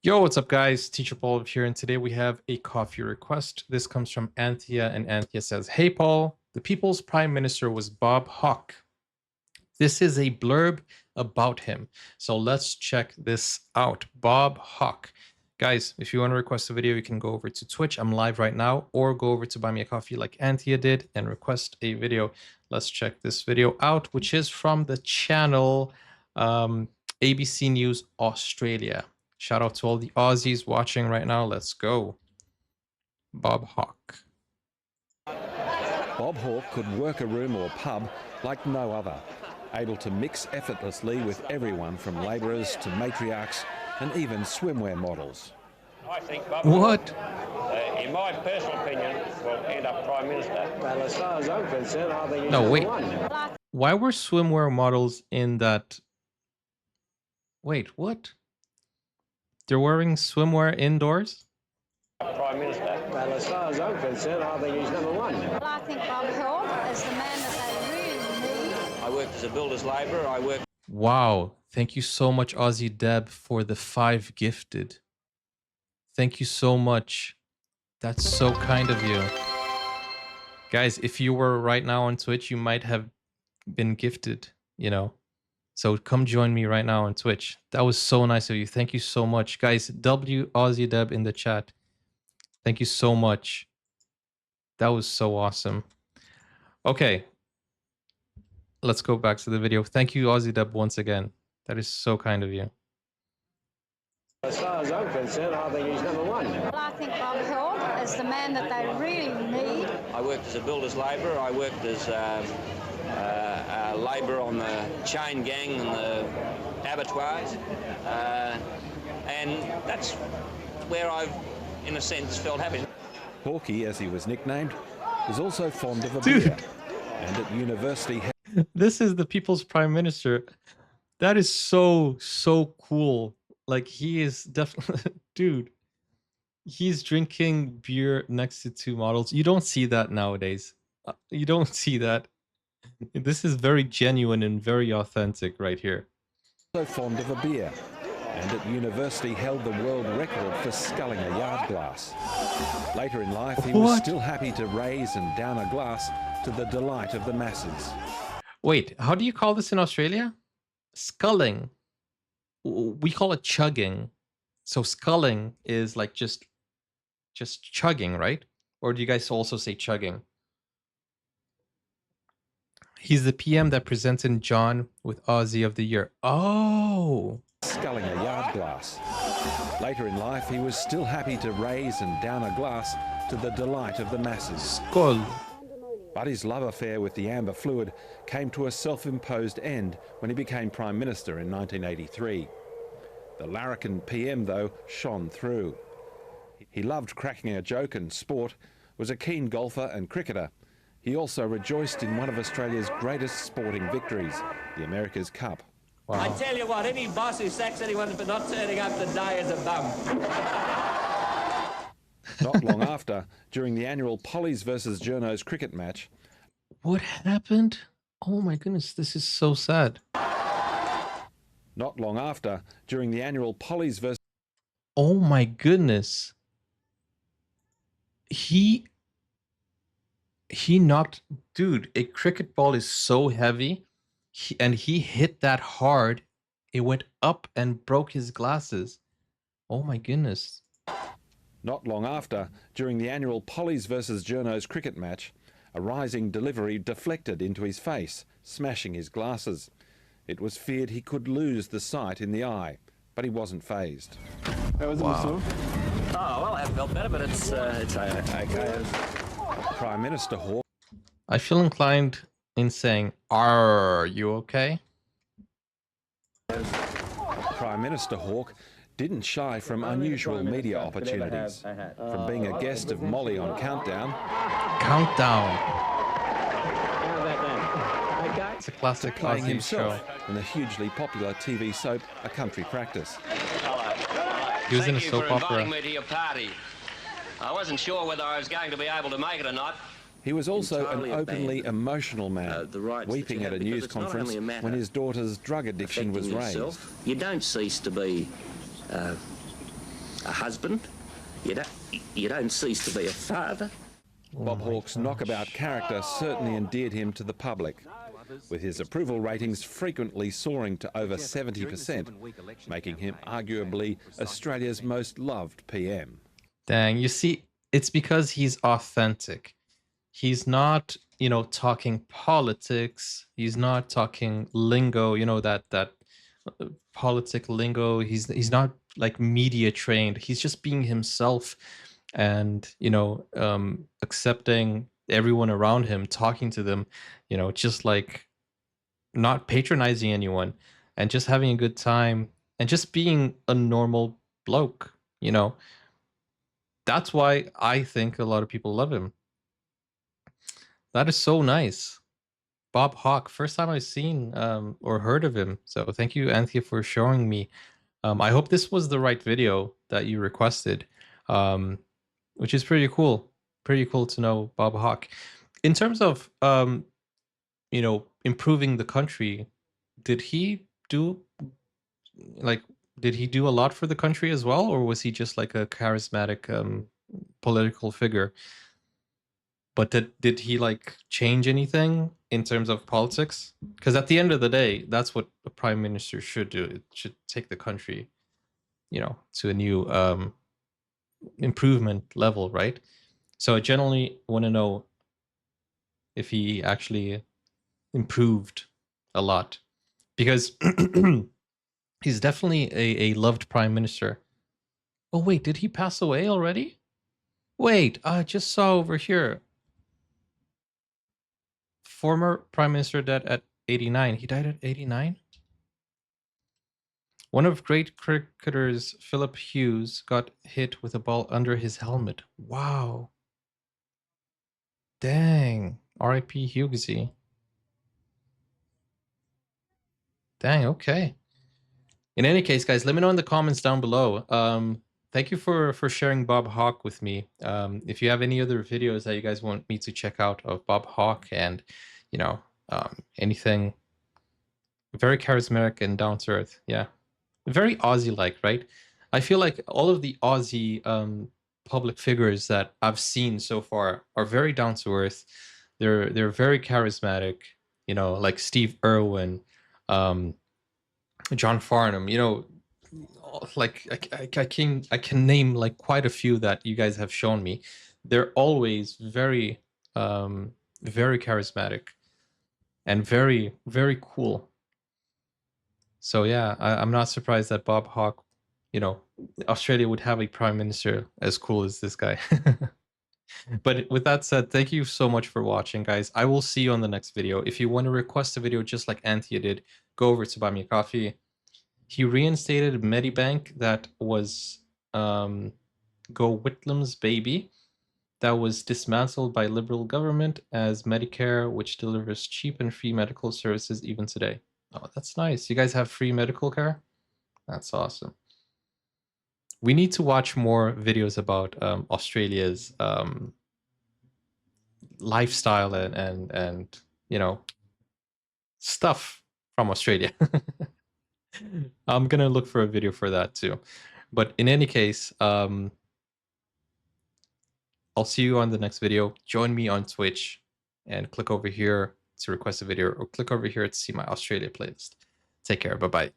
Yo, what's up, guys? Teacher Paul here, and today we have a coffee request. This comes from Anthea, and Anthea says, "Hey, Paul, the people's prime minister was Bob Hawke. This is a blurb about him. So let's check this out. Bob Hawke. Guys, if you want to request a video, you can go over to Twitch. I'm live right now, or go over to Buy Me a Coffee like Anthea did and request a video. Let's check this video out, which is from the channel ABC News Australia. Shout out to all the Aussies watching right now. Let's go. Bob Hawke. Bob Hawke could work a room or pub like no other, able to mix effortlessly with everyone from labourers to matriarchs and even swimwear models. I think Bob What? Hawke, in my personal opinion, will end up Prime Minister. Well, as far as I'm concerned, I think he's No, number wait. one. Why were swimwear models in that? Wait, what? They're wearing swimwear indoors? Prime Minister. Well, as far as I'm concerned, I think he's number one. Well, I think Bob Hawke is the man that they really need. I worked as a builder's labourer. I worked Wow. Thank you so much, Aussie Deb, for the 5 gifted. Thank you so much. That's so kind of you. Guys, if you were right now on Twitch, you might have been gifted, you know. So come join me right now on Twitch. That was so nice of you. Thank you so much. Guys, W Aussie Deb in the chat. Thank you so much. That was so awesome. Okay. Let's go back to the video. Thank you, Aussie Deb, once again. That is so kind of you. As far as I'm concerned, I think he's number one. Well, I think Bob Hawke is the man that they really need. I worked as a builder's labourer. I worked as labourer on the chain gang and the abattoirs. And that's where I've, in a sense, felt happy. Hawke, as he was nicknamed, was also fond of a Dude. beer, and at university This is the people's prime minister. That is so cool. Like, he is definitely dude. He's drinking beer next to 2 models. You don't see that nowadays. You don't see that. This is very genuine and very authentic right here. also fond of a beer, and at university held the world record for sculling a yard glass. Later in life, he was What? still happy to raise and down a glass to the delight of the masses. Wait, how do you call this in Australia? Sculling. We call it chugging. So sculling is like just chugging, right? Or do you guys also say chugging? He's the PM that presented John with Aussie of the Year. Oh. Sculling a yard glass. Later in life, he was still happy to raise and down a glass to the delight of the masses. Skull. But his love affair with the amber fluid came to a self-imposed end when he became Prime Minister in 1983. The larrikin PM, though, shone through. He loved cracking a joke and sport, was a keen golfer and cricketer. He also rejoiced in one of Australia's greatest sporting victories, the America's Cup. Wow. I tell you what, any boss who sacks anyone for not turning up today is a bum. Not long after, during the annual Pollies versus Journos cricket match, What happened? Oh my goodness, this is so sad. not long after, during the annual Pollies versus Oh my goodness. He knocked, dude, a cricket ball is so heavy, and he hit that hard. It went up and broke his glasses. Oh my goodness. Not long after, during the annual Pollies versus Journos cricket match, a rising delivery deflected into his face, smashing his glasses. It was feared he could lose the sight in the eye, but he wasn't fazed. Wow. Oh, well, I have felt better, but it's okay. Prime Minister Hawke I feel inclined in saying, are you okay? Prime Minister Hawke didn't shy from unusual media opportunities. From being a guest of Molly on Countdown, Countdown. How about that? Okay. It's a classic playing Aussie show. himself in the hugely popular TV soap A Country Practice. He was in a Thank you soap for opera. inviting me to your party. I wasn't sure whether I was going to be able to make it or not. He was also Entirely an openly abandoned, emotional man, the rights that weeping you at have, a because news it's not conference only a matter when his daughter's drug addiction was affecting raised. yourself. You don't cease to be a husband. You don't cease to be a father. Bob Hawke's knockabout character certainly endeared him to the public, with his approval ratings frequently soaring to over 70%, making him arguably Australia's most loved PM. Dang, you see, it's because he's authentic. He's not, you know, talking politics. He's not talking lingo, you know, that politic lingo. He's not like media trained. He's just being himself, and you know, accepting everyone around him, talking to them, you know, just like not patronizing anyone, and just having a good time, and just being a normal bloke, you know. That's why I think a lot of people love him. That is so nice. Bob Hawke, first time I've seen or heard of him. So thank you, Anthea, for showing me. I hope this was the right video that you requested, which is pretty cool. Pretty cool to know Bob Hawke. In terms of, you know, improving the country, did he do like did he do a lot for the country as well, or was he just like a charismatic political figure? But did he like change anything in terms of politics? Because at the end of the day, that's what a prime minister should do. It should take the country, you know, to a new improvement level, right? So I generally want to know if he actually improved a lot, because he's definitely a loved prime minister. Oh wait, did he pass away already? Wait, I just saw over here. Former prime minister dead at 89. He died at 89? One of great cricketers, Philip Hughes, got hit with a ball under his helmet. Wow. Dang. R.I.P. Hughesy. Dang, okay. In any case, guys, let me know in the comments down below. Thank you for sharing Bob Hawke with me. If you have any other videos that you guys want me to check out of Bob Hawke, and, you know, anything, very charismatic and down to earth. Yeah. Very Aussie-like, right? I feel like all of the Aussie public figures that I've seen so far are very down to earth. They're very charismatic, you know, like Steve Irwin, John Farnham, you know, like I can name like quite a few that you guys have shown me. They're always very very charismatic and very, very cool. So yeah, I'm not surprised that Bob Hawke, you know, Australia would have a prime minister as cool as this guy. But with that said, thank you so much for watching, guys. I will see you on the next video. If you want to request a video just like Anthea did, go over to Buy Me a Coffee. He reinstated Medibank, that was Go Whitlam's baby, that was dismantled by Liberal government, as Medicare, which delivers cheap and free medical services even today. Oh, that's nice. You guys have free medical care? That's awesome. We need to watch more videos about Australia's lifestyle and you know, stuff from Australia. I'm gonna look for a video for that too. But in any case, I'll see you on the next video. Join me on Twitch and click over here to request a video, or click over here to see my Australia playlist. Take care. Bye-bye.